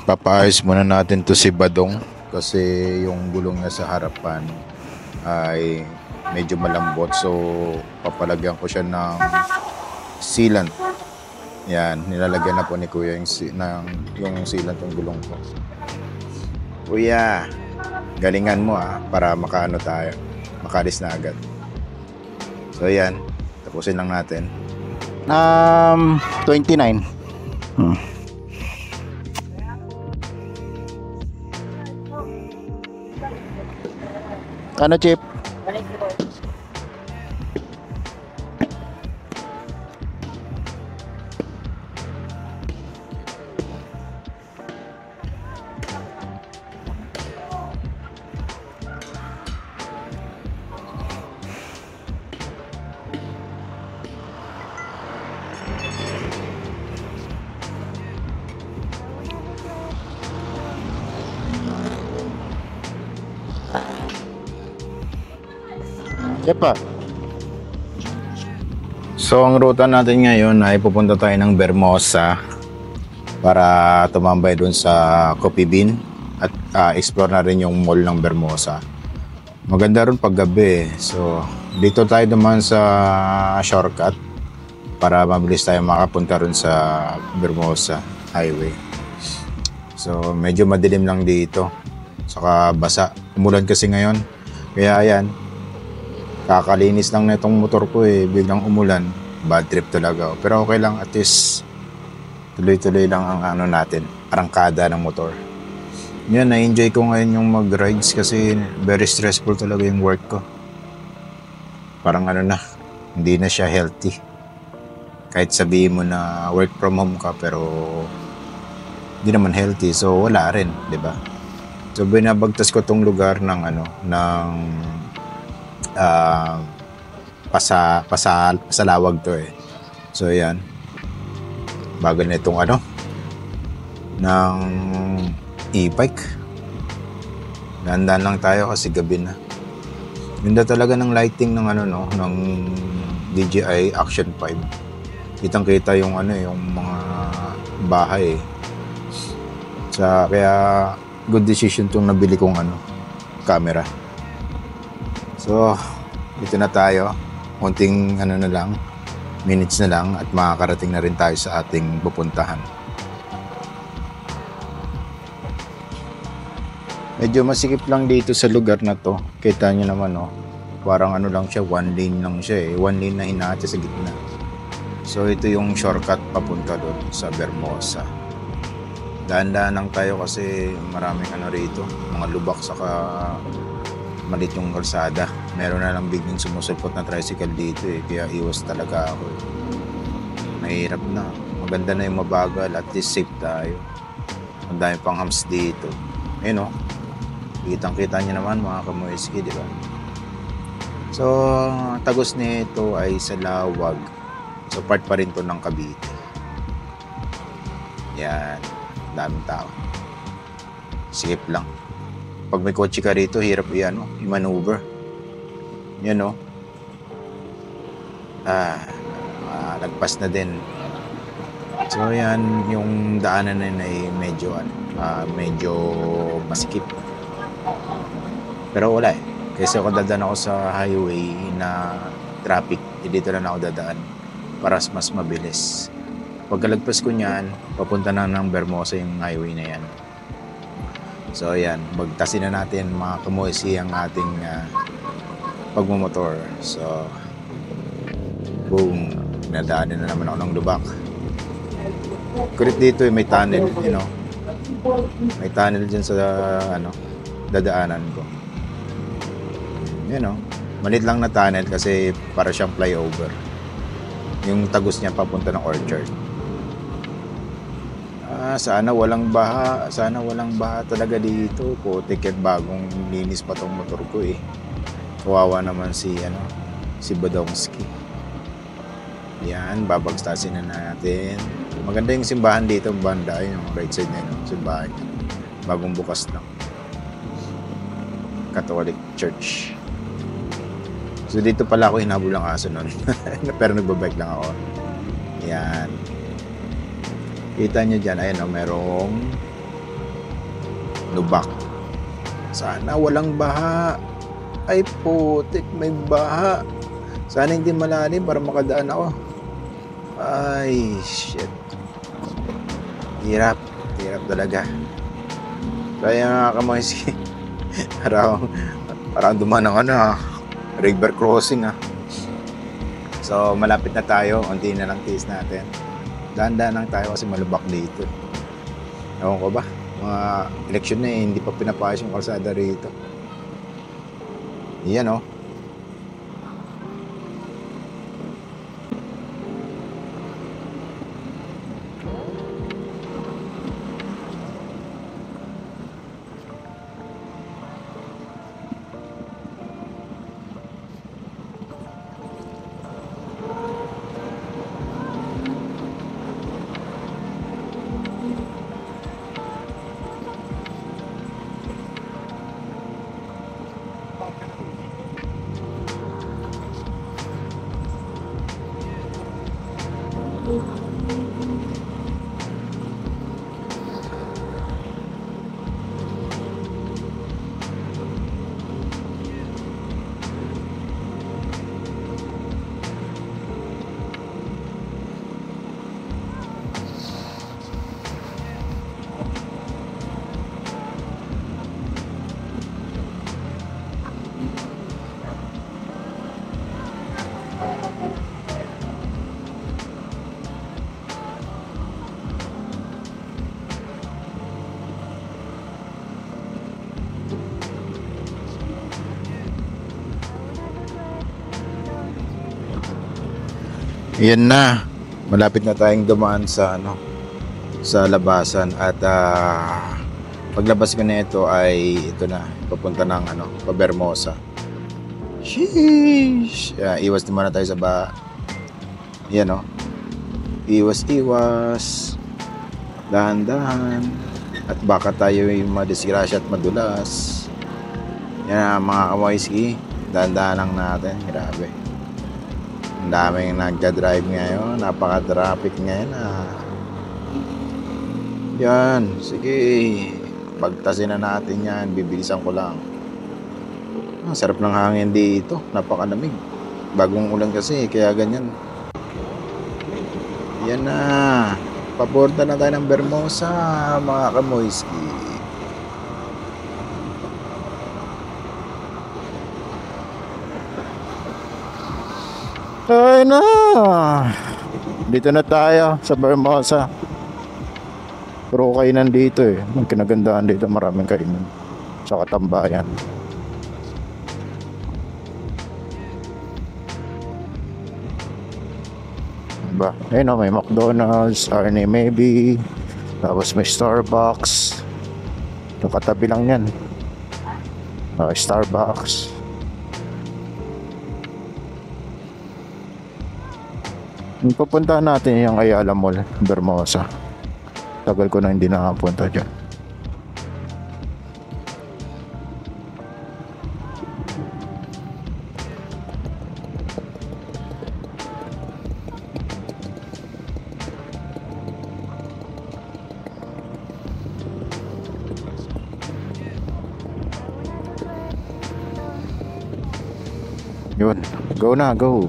Papaayos muna natin to si Badong kasi yung gulong niya sa harapan ay medyo malambot, so papalagyan ko siya ng sealant. Yan, nilalagyan na po ni Kuya yung sealant ng gulong ko. Kuya, galingan mo para makaano tayo, makalis na agad. So yan, tapusin lang natin. 29. Ano, Chip? Yepa. So ang ruta natin ngayon ay pupunta tayo ng Vermosa para tumambay dun sa Coffee Bean at explore na rin yung mall ng Vermosa. Maganda rin pag gabi. So dito tayo naman sa shortcut para mabilis tayo makapunta rin sa Vermosa Highway. So medyo madilim lang dito, saka basa, umulan kasi ngayon, kaya yan, kakalinis lang na itong motor ko biglang umulan, bad trip talaga. Pero okay lang, at least tuloy-tuloy lang ang natin, arangkada ng motor. Yan, na-enjoy ko ngayon yung mag-rides kasi very stressful talaga yung work ko. Parang hindi na siya healthy. Kahit sabihin mo na work from home ka, pero hindi naman healthy, so wala rin, di ba? So binabagtas ko tong lugar ng pasalawag to So yan, bagal na itong ng e-bike. Dahan-dahan lang tayo kasi gabi na. Ganda talaga ng lighting ng ng DJI Action 5. Kitang-kita yung yung mga bahay kaya good decision tong nabili kong camera. So, dito na tayo. Konting na lang, minutes na lang at makakarating na rin tayo sa ating pupuntahan. Medyo masikip lang dito sa lugar na to. Kita nyo naman parang lang siya, one lane lang siya one lane na hinati sa gitna. So, ito yung shortcut papunta doon sa Vermosa. Dahan-dahan lang tayo kasi maraming rito, mga lubak saka malit yung kalsada. Meron na lang biglang sumusulpot na tricycle dito kaya iwas talaga ako. Mahirap na. Maganda na yung mabagal, at least safe tayo. Ang dami pang hams dito. Ayun kitang-kita nyo naman mga kamoyski, di ba? So, tagos nito ay sa Lawag. So, part pa rin to ng Cavite. Yan. Daming tao. Sikip lang. Pag may kotse ka rito, hirap i-maneuver. Yan lagpas na din. So yan, yung daanan na ay medyo masikip. Pero wala kasi ako dadaan ako sa highway na traffic, dito na ako dadaan para mas mabilis. Pagkalagpas ko niyan, papunta na ng Vermosa yung highway na yan. So yan, bagtasin na natin mga kamoysi ang ating pagmumotor. So, boom, nadaanan na naman ako ng lubak. Kulit dito may tunnel, may tunnel dyan sa dadaanan ko. Malit lang na tunnel kasi para siyang flyover. Yung tagos niya papunta ng Orchard. Sana walang baha talaga dito. Putik, bagong linis pa tong motor ko Kawawa naman si Badongski. Yan, babagstasin na natin. Maganda yung simbahan dito, banda yung right side na simbahan. Bagong bukas lang. Catholic Church. So dito pala ako hinabol ng aso nun. Pero nagbabike lang ako. Yan. Kita nyo dyan, ayun merong lubak. Sana walang baha. Ay putik, may baha. Sana hindi malalim para makadaan ako. Ay shit. Hirap talaga. Kaya nga kamoyski. parang dumaan ng river crossing So malapit na tayo, unti na lang tiis natin. Dahan-dahan lang tayo kasi malubak dito. Ewan ko ba, mga eleksyon na hindi pa pinapayos yung kalsada rito. Yan Yan na. Malapit na tayong dumaan sa sa labasan at paglabas ko na ito ay ito na papunta ng Pabermosa. Sheesh. Iwas naman na tayo sa baha. Yan Iwas. Dahan-dahan. At baka tayo yung madisgrasya at madulas. Yan mga kamoyski. Dahan-dahan lang natin. Grabe. Ang daming nagda-drive ngayon. Napaka-traffic ngayon Yan. Sige. Pagtasin na natin yan. Bibilisan ko lang. Sarap ng hangin dito. Napakalamig. Bagong ulan kasi. Kaya ganyan. Yan na. Papunta na tayo ng Bermosa. Mga kamoyski. Ay na. Dito na tayo sa Bermosa. Puro kainan dito Ang kinagandahan dito, maraming kainan sa katambayan. Diba? Ayun may McDonald's, RNA maybe. Tapos may Starbucks. Ito katabi lang yan. Starbucks. Pupuntahan natin yung Ayala Mall, Bermosa. Tagal ko na hindi nakapunta dyan. Yun, go na, go.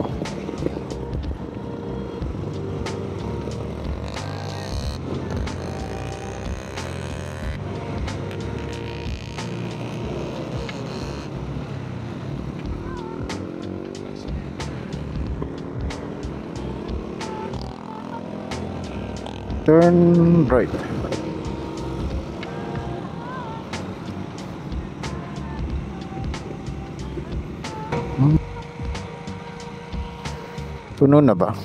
Turn right. Puno na ba?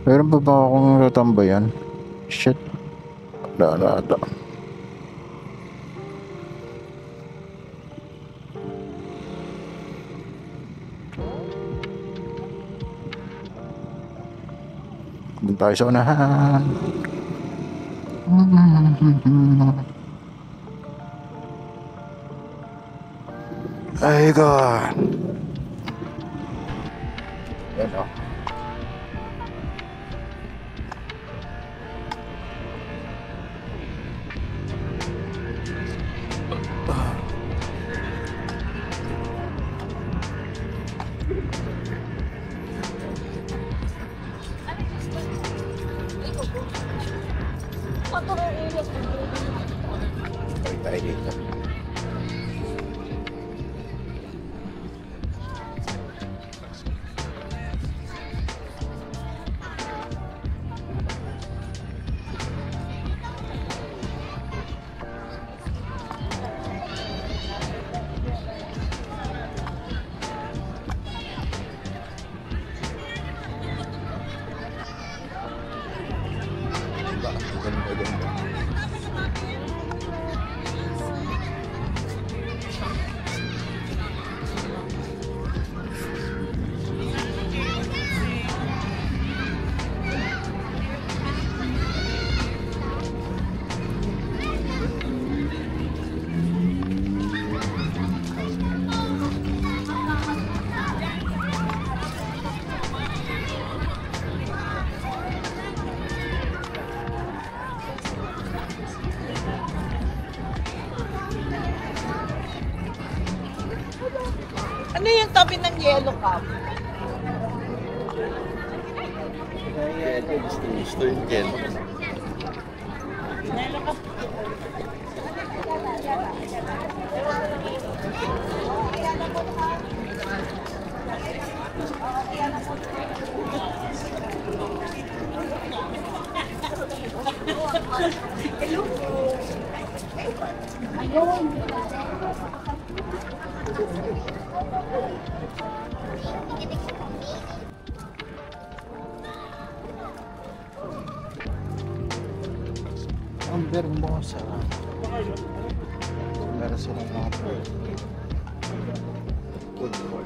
Meron pa ba akong tatambayan? Shit. Wala na ata. Doon tayo sa unahan. Ay God. Yan Tayo tayo dito. Ganda. Ano yung tabi ng yellow cup? Gusto yung gel. Yellow cup. Ang Vermosa. Meron silang mga football.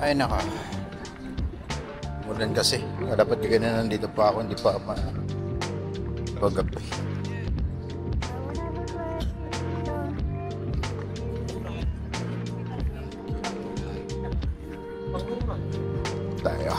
Ay naka. Mulan kasi. Dapat di ganun nandito pa ako. Hindi pa pagabi. Tayo.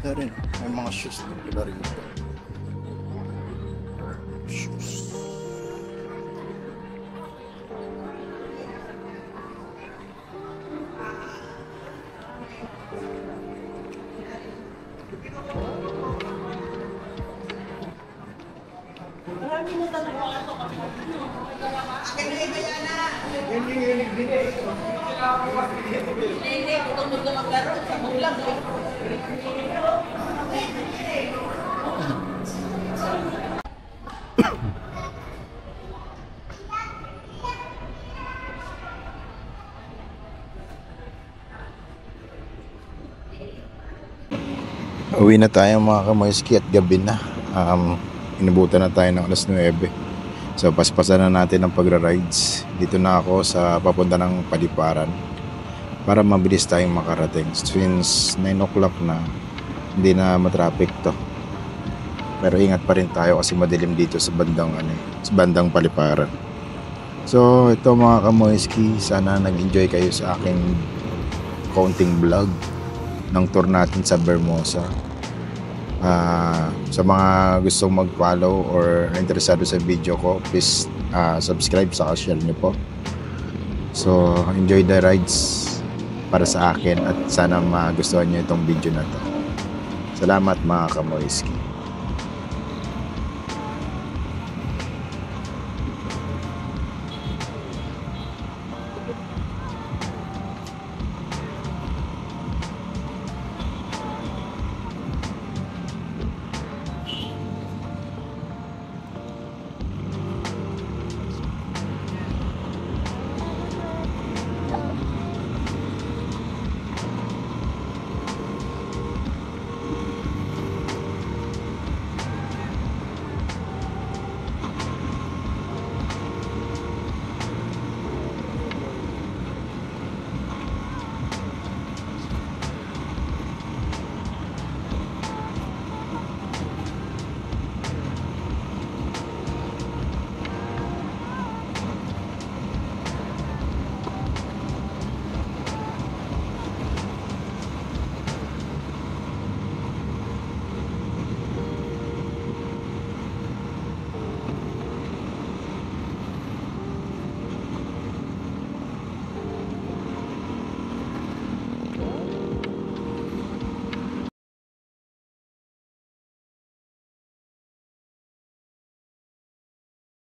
Ito rin, may mga shoes na pala rito. Shoes. Hindi, tungkol na magkaroon sa bulang. Uwi na tayo mga kamoyski at gabi na. Inabutan na tayo ng alas 9. So paspasan na natin ang pagra-rides. Dito na ako sa papunta ng Paliparan para mabilis tayong makarating. Since 9 o'clock na, hindi na matraffic to. Pero ingat pa rin tayo kasi madilim dito sa bandang Paliparan. So ito mga kamoyski, sana nag-enjoy kayo sa aking counting vlog ng tour natin sa Vermosa. Sa mga gustong mag-follow or interesado sa video ko, please subscribe sa share niyo po. So enjoy the rides para sa akin at sana magustuhan niyo itong video na to. Salamat mga kamoyski.